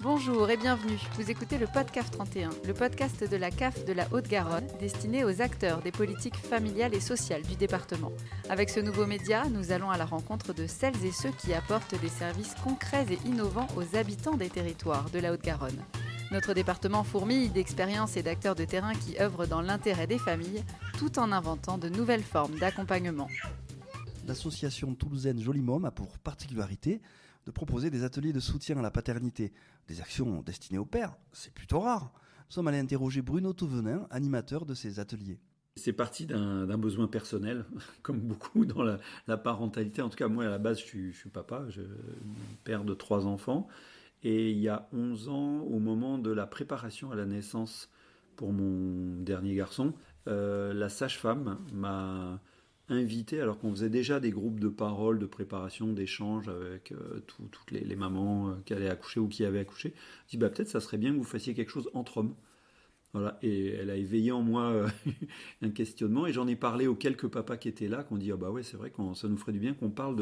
Bonjour et bienvenue, vous écoutez le PodCAF 31, le podcast de la CAF de la Haute-Garonne destiné aux acteurs des politiques familiales et sociales du département. Avec ce nouveau média, nous allons à la rencontre de celles et ceux qui apportent des services concrets et innovants aux habitants des territoires de la Haute-Garonne. Notre département fourmille d'expériences et d'acteurs de terrain qui œuvrent dans l'intérêt des familles, tout en inventant de nouvelles formes d'accompagnement. L'association toulousaine Joli Môme a pour particularité de proposer des ateliers de soutien à la paternité, des actions destinées aux pères, c'est plutôt rare. Nous sommes allés interroger Bruno Touvenin, animateur de ces ateliers. C'est parti d'un besoin personnel, comme beaucoup dans la parentalité. En tout cas, moi, à la base, je suis papa, père de 3 enfants. Et il y a 11 ans, au moment de la préparation à la naissance pour mon dernier garçon, la sage-femme m'a invité, alors qu'on faisait déjà des groupes de parole, de préparation, d'échanges avec toutes les mamans qui allaient accoucher ou qui avaient accouché. Je dis, peut-être ça serait bien que vous fassiez quelque chose entre hommes. Voilà, et elle a éveillé en moi un questionnement, et j'en ai parlé aux quelques papas qui étaient là, qui ont dit, ouais, c'est vrai que ça nous ferait du bien qu'on parle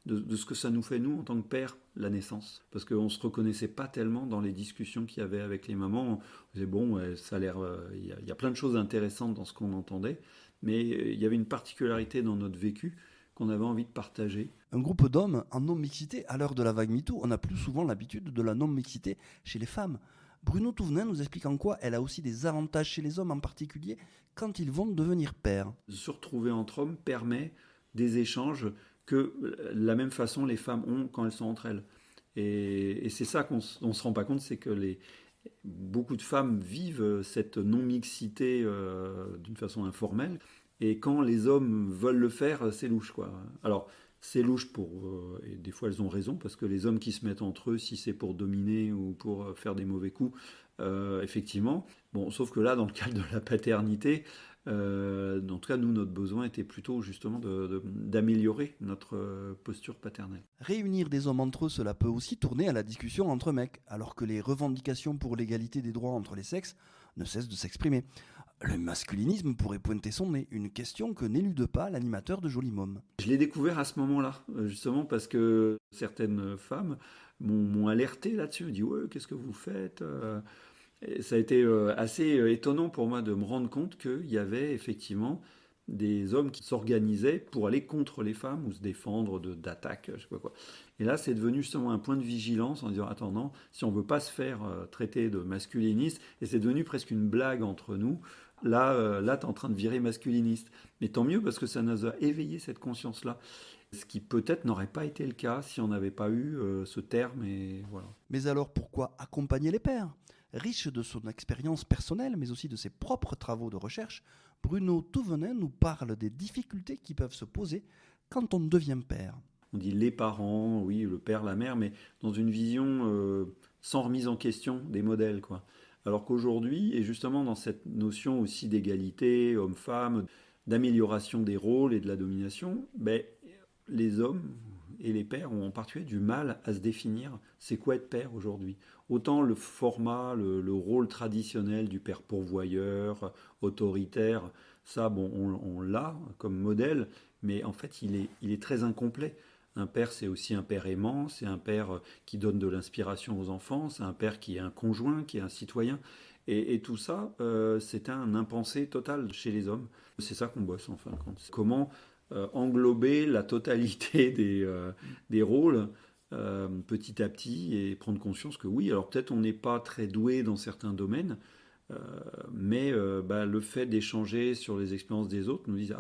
de ce que ça nous fait, nous, en tant que père, la naissance. Parce qu'on ne se reconnaissait pas tellement dans les discussions qu'il y avait avec les mamans. On disait, ça a l'air... Il y a plein de choses intéressantes dans ce qu'on entendait, mais il y avait une particularité dans notre vécu qu'on avait envie de partager. Un groupe d'hommes en non-mixité, à l'heure de la vague MeToo, on a plus souvent l'habitude de la non-mixité chez les femmes. Bruno Touvenin nous explique en quoi elle a aussi des avantages chez les hommes en particulier quand ils vont devenir pères. Se retrouver entre hommes permet des échanges que la même façon les femmes ont quand elles sont entre elles. Et c'est ça qu'on ne se rend pas compte, c'est que beaucoup de femmes vivent cette non-mixité d'une façon informelle. Et quand les hommes veulent le faire, c'est louche, quoi. Alors, c'est louche et des fois elles ont raison, parce que les hommes qui se mettent entre eux, si c'est pour dominer ou pour faire des mauvais coups, effectivement. Bon, sauf que là, dans le cadre de la paternité, en tout cas, nous, notre besoin était plutôt justement d'améliorer notre posture paternelle. Réunir des hommes entre eux, cela peut aussi tourner à la discussion entre mecs, alors que les revendications pour l'égalité des droits entre les sexes ne cessent de s'exprimer. Le masculinisme pourrait pointer son nez, une question que n'élude pas l'animateur de Joli Môme. Je l'ai découvert à ce moment-là, justement parce que certaines femmes m'ont alerté là-dessus. Elles m'ont dit, ouais, qu'est-ce que vous faites ? Et ça a été assez étonnant pour moi de me rendre compte qu'il y avait effectivement des hommes qui s'organisaient pour aller contre les femmes ou se défendre d'attaques, je sais pas quoi. Et là, c'est devenu justement un point de vigilance en disant, attends, non, si on veut pas se faire traiter de masculiniste, et c'est devenu presque une blague entre nous, là tu es en train de virer masculiniste. Mais tant mieux, parce que ça nous a éveillé cette conscience-là. Ce qui peut-être n'aurait pas été le cas si on n'avait pas eu ce terme. Et voilà. Mais alors pourquoi accompagner les pères ? Riche de son expérience personnelle, mais aussi de ses propres travaux de recherche, Bruno Touvenin nous parle des difficultés qui peuvent se poser quand on devient père. On dit les parents, oui, le père, la mère, mais dans une vision sans remise en question des modèles, quoi. Alors qu'aujourd'hui, et justement dans cette notion aussi d'égalité, homme-femme, d'amélioration des rôles et de la domination, les hommes et les pères ont en particulier du mal à se définir c'est quoi être père aujourd'hui. Autant le format, le rôle traditionnel du père pourvoyeur, autoritaire, ça, on l'a comme modèle, mais en fait, il est très incomplet. Un père, c'est aussi un père aimant, c'est un père qui donne de l'inspiration aux enfants, c'est un père qui est un conjoint, qui est un citoyen. Et tout ça, c'est un impensé total chez les hommes. C'est ça qu'on bosse en fin de compte. Comment englober la totalité des rôles petit à petit et prendre conscience que oui, alors peut-être on n'est pas très doué dans certains domaines, mais le fait d'échanger sur les expériences des autres nous dit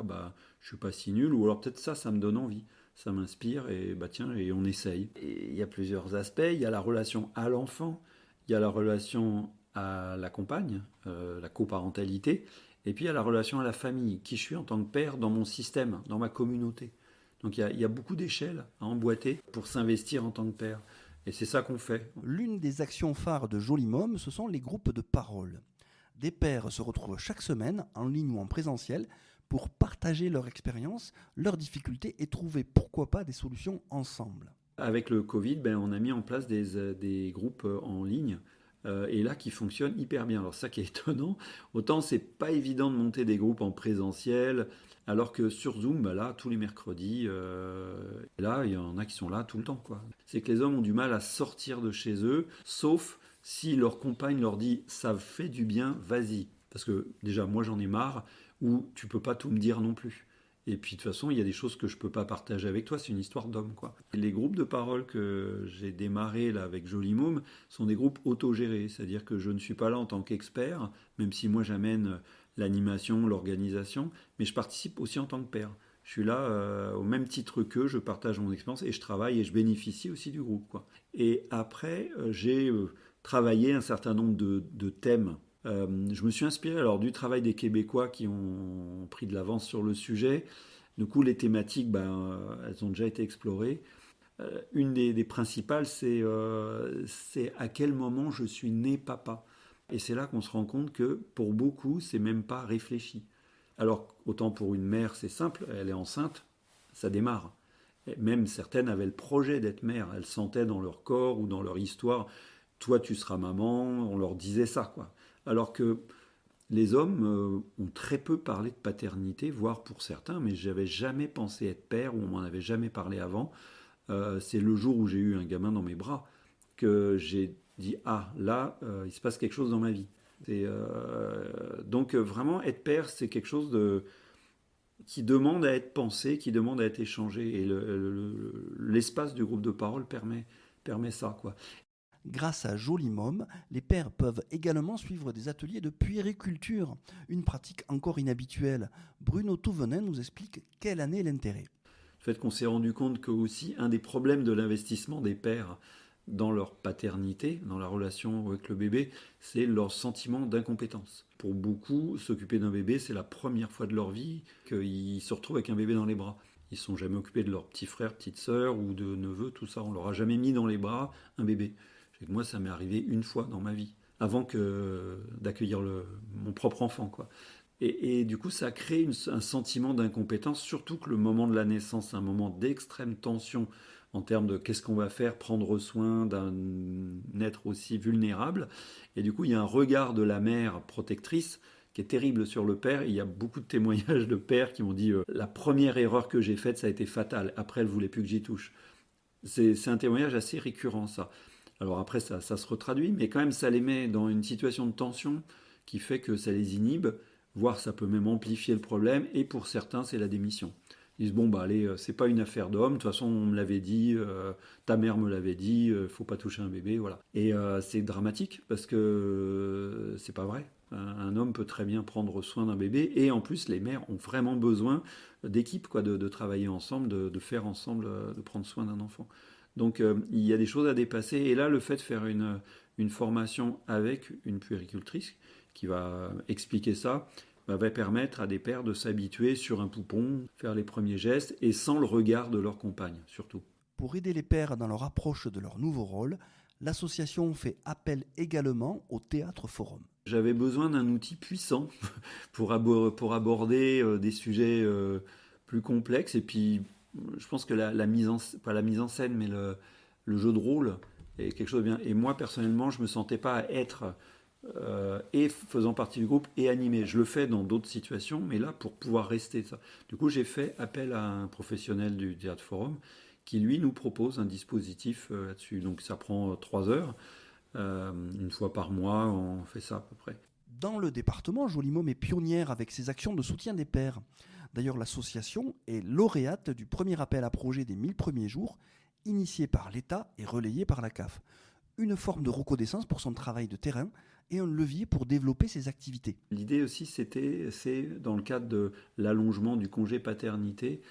je suis pas si nul, ou alors peut-être ça me donne envie, ça m'inspire, et tiens, et on essaye. Et il y a plusieurs aspects, il y a la relation à l'enfant, il y a la relation à la compagne, la coparentalité, et puis il y a la relation à la famille, qui je suis en tant que père dans mon système, dans ma communauté. Donc il y a beaucoup d'échelles à emboîter pour s'investir en tant que père. Et c'est ça qu'on fait. L'une des actions phares de Joli Môme, ce sont les groupes de parole. Des pères se retrouvent chaque semaine, en ligne ou en présentiel, pour partager leur expérience, leurs difficultés et trouver, pourquoi pas, des solutions ensemble. Avec le Covid, on a mis en place des groupes en ligne et là qui fonctionne hyper bien. Alors ça qui est étonnant, autant c'est pas évident de monter des groupes en présentiel, alors que sur Zoom, là, tous les mercredis, là, il y en a qui sont là tout le temps, quoi. C'est que les hommes ont du mal à sortir de chez eux, sauf si leur compagne leur dit « ça fait du bien, vas-y ». Parce que déjà, moi j'en ai marre, ou tu peux pas tout me dire non plus. Et puis de toute façon, il y a des choses que je peux pas partager avec toi, c'est une histoire d'homme, quoi. Les groupes de parole que j'ai démarrés là avec Joli Môme sont des groupes autogérés, c'est-à-dire que je ne suis pas là en tant qu'expert, même si moi j'amène l'animation, l'organisation, mais je participe aussi en tant que père. Je suis là au même titre qu'eux, je partage mon expérience et je travaille et je bénéficie aussi du groupe, quoi. Et après, j'ai travaillé un certain nombre de thèmes. Je me suis inspiré alors du travail des Québécois qui ont pris de l'avance sur le sujet. Du coup, les thématiques, elles ont déjà été explorées. Une des principales, c'est à quel moment je suis né papa. Et c'est là qu'on se rend compte que pour beaucoup, c'est même pas réfléchi. Alors, autant pour une mère, c'est simple, elle est enceinte, ça démarre. Et même certaines avaient le projet d'être mère, elles sentaient dans leur corps ou dans leur histoire, toi tu seras maman, on leur disait ça, quoi. Alors que les hommes ont très peu parlé de paternité, voire pour certains, mais j'avais jamais pensé être père ou on m'en avait jamais parlé avant. C'est le jour où j'ai eu un gamin dans mes bras que j'ai dit ah là il se passe quelque chose dans ma vie. Donc vraiment être père c'est quelque chose qui demande à être pensé, qui demande à être échangé et l'espace du groupe de parole permet ça, quoi. Grâce à Joli Môme, les pères peuvent également suivre des ateliers de puériculture, une pratique encore inhabituelle. Bruno Touvenin nous explique quelle en est l'intérêt. Le fait qu'on s'est rendu compte que aussi un des problèmes de l'investissement des pères dans leur paternité, dans la relation avec le bébé, c'est leur sentiment d'incompétence. Pour beaucoup, s'occuper d'un bébé, c'est la première fois de leur vie qu'ils se retrouvent avec un bébé dans les bras. Ils ne sont jamais occupés de leur petit frère, petite sœur ou de neveu, tout ça. On leur a jamais mis dans les bras un bébé. Moi, ça m'est arrivé une fois dans ma vie, avant d'accueillir mon propre enfant, quoi. Et du coup, ça crée un sentiment d'incompétence, surtout que le moment de la naissance, c'est un moment d'extrême tension en termes de qu'est-ce qu'on va faire, prendre soin d'un être aussi vulnérable. Et du coup, il y a un regard de la mère protectrice qui est terrible sur le père. Il y a beaucoup de témoignages de pères qui m'ont dit la première erreur que j'ai faite, ça a été fatal. Après, elle ne voulait plus que j'y touche. C'est un témoignage assez récurrent, ça. Alors après, ça se retraduit, mais quand même, ça les met dans une situation de tension qui fait que ça les inhibe, voire ça peut même amplifier le problème, et pour certains, c'est la démission. Ils disent, bon, allez, c'est pas une affaire d'homme, de toute façon, on me l'avait dit, ta mère me l'avait dit, faut pas toucher un bébé, voilà. Et c'est dramatique, parce que c'est pas vrai. Un homme peut très bien prendre soin d'un bébé, et en plus, les mères ont vraiment besoin d'équipe, quoi, de travailler ensemble, de faire ensemble, de prendre soin d'un enfant. Donc il y a des choses à dépasser. Et là, le fait de faire une formation avec une puéricultrice qui va expliquer ça, va permettre à des pères de s'habituer sur un poupon, faire les premiers gestes, et sans le regard de leur compagne, surtout. Pour aider les pères dans leur approche de leur nouveau rôle, l'association fait appel également au Théâtre Forum. J'avais besoin d'un outil puissant pour aborder des sujets plus complexes, et puis je pense que pas la mise en scène, mais le jeu de rôle est quelque chose de bien. Et moi, personnellement, je ne me sentais pas à être et faisant partie du groupe et animé. Je le fais dans d'autres situations, mais là, pour pouvoir rester ça. Du coup, j'ai fait appel à un professionnel du Théâtre Forum qui, lui, nous propose un dispositif là-dessus. Donc, ça prend 3 heures. Une fois par mois, on fait ça à peu près. Dans le département, Joli Môme est pionnière avec ses actions de soutien des pères. D'ailleurs, l'association est lauréate du premier appel à projet des 1000 premiers jours, initié par l'État et relayé par la CAF. Une forme de reconnaissance pour son travail de terrain et un levier pour développer ses activités. L'idée aussi, c'est dans le cadre de l'allongement du congé paternité,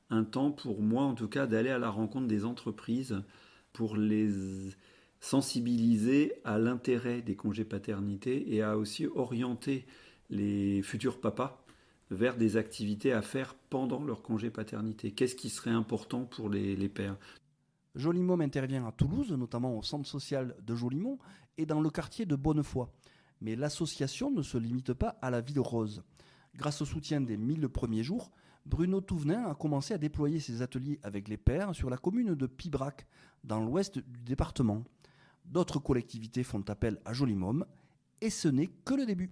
un temps pour moi en tout cas d'aller à la rencontre des entreprises pour les sensibiliser à l'intérêt des congés paternité et à aussi orienter les futurs papas vers des activités à faire pendant leur congé paternité. Qu'est-ce qui serait important pour les pères ? Joli Môme intervient à Toulouse, notamment au centre social de Jolimont et dans le quartier de Bonnefoy. Mais l'association ne se limite pas à la ville rose. Grâce au soutien des 1000 premiers jours, Bruno Touvenin a commencé à déployer ses ateliers avec les pères sur la commune de Pibrac, dans l'ouest du département. D'autres collectivités font appel à Jolimôme et ce n'est que le début.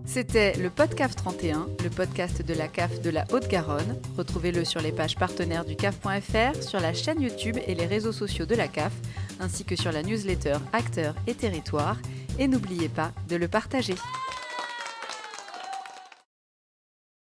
C'était le PodCAF 31, le podcast de la CAF de la Haute-Garonne. Retrouvez-le sur les pages partenaires du CAF.fr, sur la chaîne YouTube et les réseaux sociaux de la CAF, ainsi que sur la newsletter Acteurs et Territoires. Et n'oubliez pas de le partager.